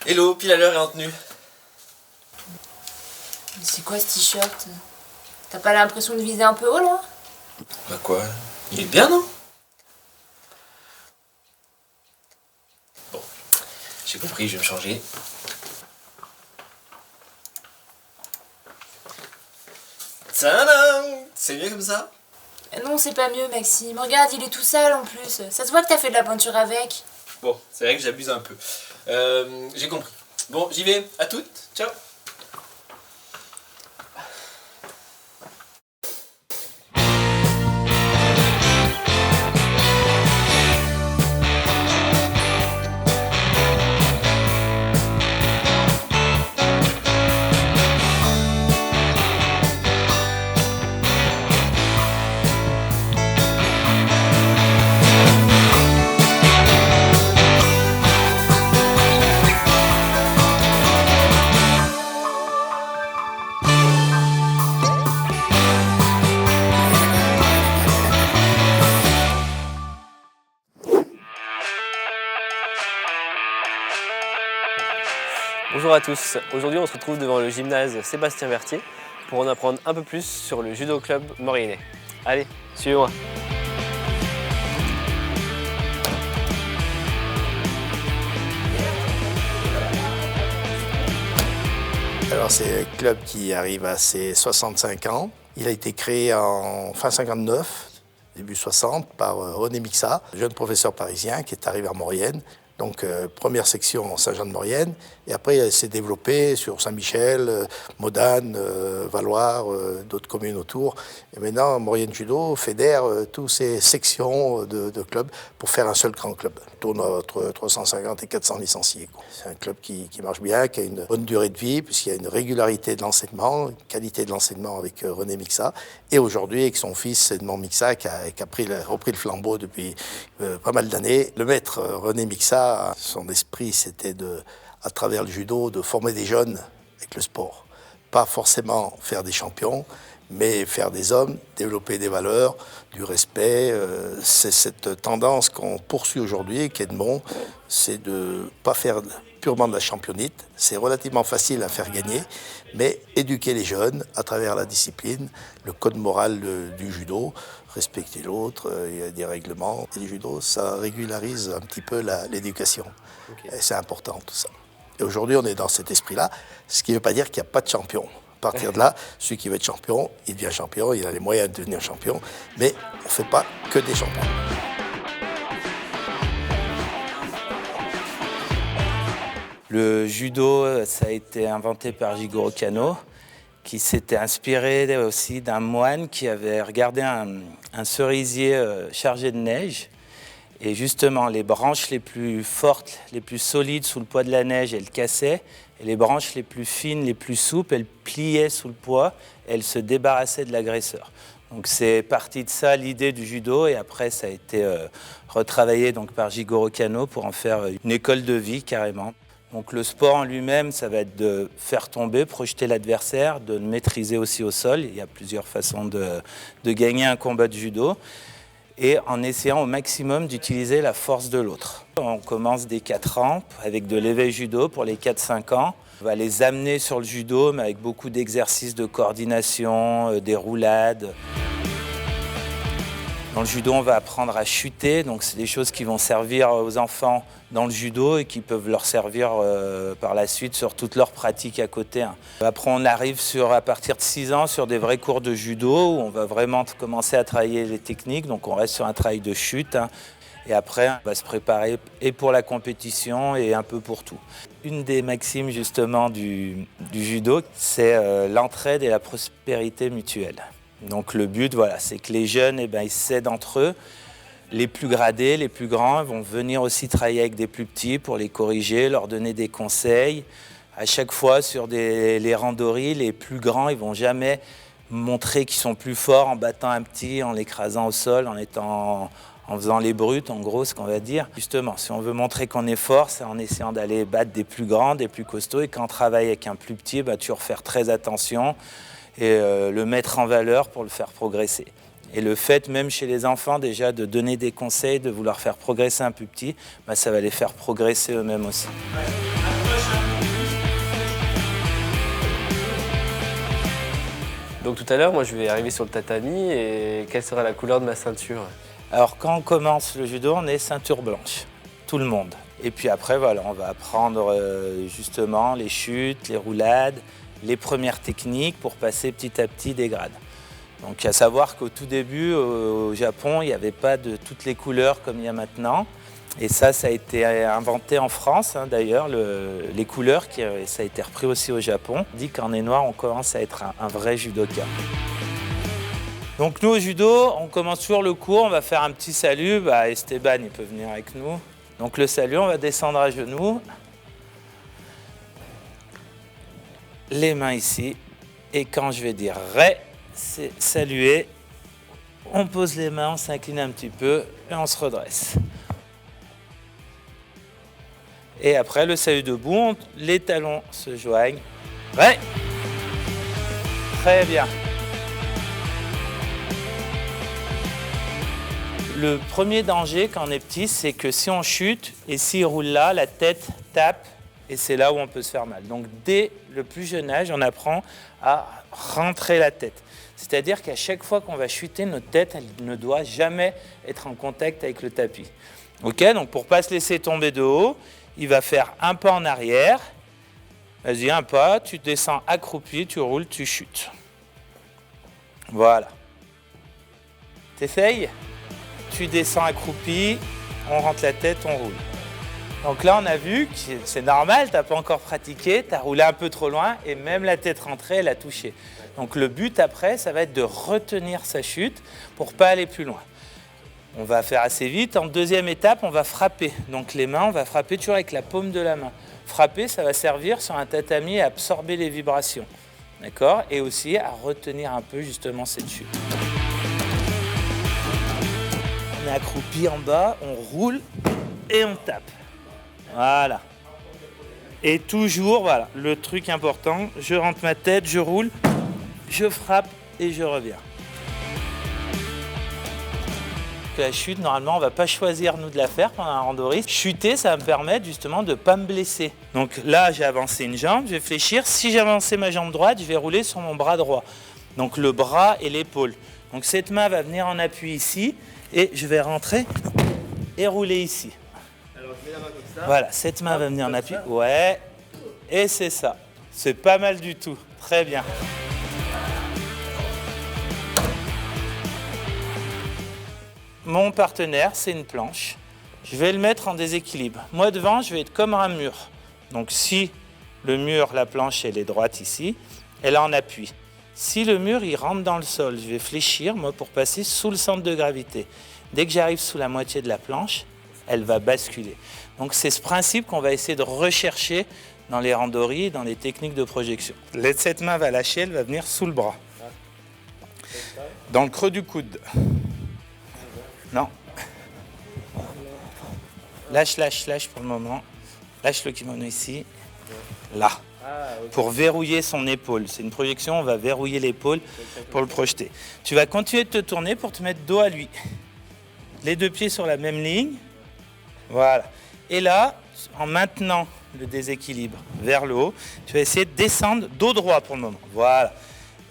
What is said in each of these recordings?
Hello, pile à l'heure et en tenue. C'est quoi ce t-shirt? T'as pas l'impression de viser un peu haut là? Bah quoi? Il est bien, non? Bon, j'ai compris, je vais me changer. Tadam! C'est mieux comme ça? Non, c'est pas mieux, Maxime. Regarde, il est tout sale en plus. Ça se voit que t'as fait de la peinture avec. Bon, c'est vrai que j'abuse un peu. J'ai compris. Bon, j'y vais. À toutes. Ciao. Bonjour à tous, aujourd'hui on se retrouve devant le gymnase Sébastien Vertier pour en apprendre un peu plus sur le judo club Mauriennais. Allez, suivez-moi. Alors c'est un club qui arrive à ses 65 ans. Il a été créé en fin 59, début 60 par René Mixa, jeune professeur parisien qui est arrivé à Maurienne. Donc première section Saint-Jean-de-Maurienne, et après il s'est développé sur Saint-Michel, Modane, Valloire, d'autres communes autour. Et maintenant Maurienne Judo fédère toutes ces sections de clubs pour faire un seul grand club. On tourne entre 350 et 400 licenciés. C'est un club qui marche bien, qui a une bonne durée de vie, puisqu'il y a une régularité de l'enseignement, une qualité de l'enseignement avec René Mixa. Et aujourd'hui avec son fils Edmond Mixa qui a repris le flambeau depuis pas mal d'années. Le maître René Mixa, son esprit, c'était à travers le judo, de former des jeunes avec le sport. Pas forcément faire des champions, mais faire des hommes, développer des valeurs, du respect. C'est cette tendance qu'on poursuit aujourd'hui, qu'Edmond, c'est de ne pas faire purement de la championnite. C'est relativement facile à faire gagner, mais éduquer les jeunes à travers la discipline, le code moral du judo, respecter l'autre, il y a des règlements. Et le judo, ça régularise un petit peu l'éducation. Okay. Et c'est important tout ça. Et aujourd'hui, on est dans cet esprit-là, ce qui ne veut pas dire qu'il n'y a pas de champion. À partir de là, celui qui veut être champion, il devient champion, il a les moyens de devenir champion, mais on ne fait pas que des champions. Le judo, ça a été inventé par Jigoro Kano, qui s'était inspiré aussi d'un moine qui avait regardé un cerisier chargé de neige. Et justement, les branches les plus fortes, les plus solides sous le poids de la neige, elles cassaient. Et les branches les plus fines, les plus souples, elles pliaient sous le poids. Elles se débarrassaient de l'agresseur. Donc c'est parti de ça l'idée du judo. Et après, ça a été retravaillé donc, par Jigoro Kano pour en faire une école de vie carrément. Donc le sport en lui-même, ça va être de faire tomber, projeter l'adversaire, de le maîtriser aussi au sol. Il y a plusieurs façons de gagner un combat de judo. Et en essayant au maximum d'utiliser la force de l'autre. On commence dès 4 ans avec de l'éveil judo pour les 4-5 ans. On va les amener sur le judo, mais avec beaucoup d'exercices de coordination, des roulades. Dans le judo, on va apprendre à chuter, donc c'est des choses qui vont servir aux enfants dans le judo et qui peuvent leur servir par la suite sur toutes leurs pratiques à côté. Après, on arrive à partir de 6 ans sur des vrais cours de judo où on va vraiment commencer à travailler les techniques, donc on reste sur un travail de chute. Et après, on va se préparer et pour la compétition et un peu pour tout. Une des maximes justement du judo, c'est l'entraide et la prospérité mutuelle. Donc le but, voilà, c'est que les jeunes, ils s'aident entre eux. Les plus gradés, les plus grands vont venir aussi travailler avec des plus petits pour les corriger, leur donner des conseils. À chaque fois, sur les randonnées, les plus grands, ils ne vont jamais montrer qu'ils sont plus forts en battant un petit, en l'écrasant au sol, en faisant les brutes, en gros, ce qu'on va dire. Justement, si on veut montrer qu'on est fort, c'est en essayant d'aller battre des plus grands, des plus costauds. Et quand on travaille avec un plus petit, toujours faire très attention et le mettre en valeur pour le faire progresser. Et le fait, même chez les enfants, déjà, de donner des conseils, de vouloir faire progresser un plus petit, ça va les faire progresser eux-mêmes aussi. Donc tout à l'heure, moi je vais arriver sur le tatami et quelle sera la couleur de ma ceinture? Alors quand on commence le judo, on est ceinture blanche, tout le monde. Et puis après, voilà, on va apprendre justement les chutes, les roulades, les premières techniques pour passer petit à petit des grades. Donc à savoir qu'au tout début, au Japon, il n'y avait pas de toutes les couleurs comme il y a maintenant. Et ça a été inventé en France, hein, d'ailleurs, les couleurs, ça a été repris aussi au Japon. On dit qu'en est noir, on commence à être un vrai judoka. Donc nous, au judo, on commence toujours le cours, on va faire un petit salut. Esteban, il peut venir avec nous. Donc le salut, on va descendre à genoux. Les mains ici. Et quand je vais dire « Ré », c'est saluer. On pose les mains, on s'incline un petit peu et on se redresse. Et après, le salut debout, les talons se joignent. Ré. Très bien. Le premier danger quand on est petit, c'est que si on chute et s'il roule là, la tête tape et c'est là où on peut se faire mal. Donc dès le plus jeune âge, on apprend à rentrer la tête. C'est-à-dire qu'à chaque fois qu'on va chuter, notre tête elle ne doit jamais être en contact avec le tapis. Ok, donc pour ne pas se laisser tomber de haut, il va faire un pas en arrière. Vas-y, un pas, tu descends accroupi, tu roules, tu chutes. Voilà. T'essayes ? Tu descends accroupi, on rentre la tête, on roule. Donc là, on a vu que c'est normal, tu n'as pas encore pratiqué, tu as roulé un peu trop loin et même la tête rentrée, elle a touché. Donc le but après, ça va être de retenir sa chute pour ne pas aller plus loin. On va faire assez vite. En deuxième étape, on va frapper. Donc les mains, on va frapper toujours avec la paume de la main. Frapper, ça va servir sur un tatami à absorber les vibrations. D'accord ? Et aussi à retenir un peu justement cette chute. On est accroupi en bas, on roule et on tape. Voilà. Et toujours, voilà, le truc important, je rentre ma tête, je roule, je frappe et je reviens. La chute, normalement, on ne va pas choisir, nous, de la faire pendant un randori. Chuter, ça va me permettre, justement, de ne pas me blesser. Donc là, j'ai avancé une jambe, je vais fléchir. Si j'ai avancé ma jambe droite, je vais rouler sur mon bras droit. Donc le bras et l'épaule. Donc cette main va venir en appui ici et je vais rentrer et rouler ici. Alors je mets la main comme ça. Voilà, cette main va venir en appui. Ouais, et c'est ça. C'est pas mal du tout. Très bien. Mon partenaire, c'est une planche. Je vais le mettre en déséquilibre. Moi, devant, je vais être comme un mur. Donc, si le mur, la planche, elle est droite ici, elle est en appui. Si le mur, il rentre dans le sol, je vais fléchir, moi, pour passer sous le centre de gravité. Dès que j'arrive sous la moitié de la planche, elle va basculer. Donc, c'est ce principe qu'on va essayer de rechercher dans les randori, dans les techniques de projection. Cette main va lâcher, elle va venir sous le bras. Dans le creux du coude. Non. Lâche, lâche, lâche pour le moment. Lâche le kimono ici. Là. Pour verrouiller son épaule. C'est une projection, on va verrouiller l'épaule pour le projeter. Tu vas continuer de te tourner pour te mettre dos à lui. Les deux pieds sur la même ligne. Voilà. Et là, en maintenant le déséquilibre vers le haut, tu vas essayer de descendre dos droit pour le moment. Voilà.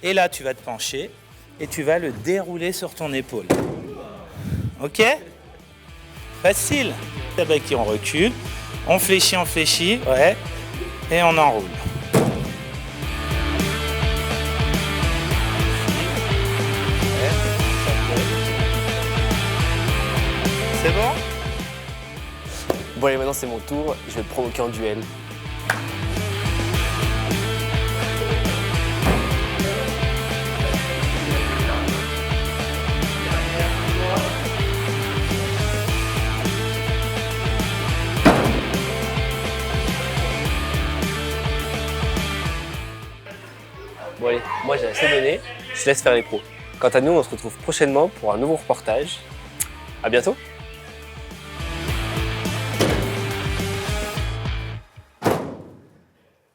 Et là, tu vas te pencher et tu vas le dérouler sur ton épaule. Ok ? Facile. Tabaki, on recule. On fléchit, ouais. Et on enroule. C'est bon ? Bon allez, maintenant c'est mon tour, je vais te provoquer en duel. Bon allez, moi j'ai assez donné, je te laisse faire les pros. Quant à nous, on se retrouve prochainement pour un nouveau reportage. À bientôt.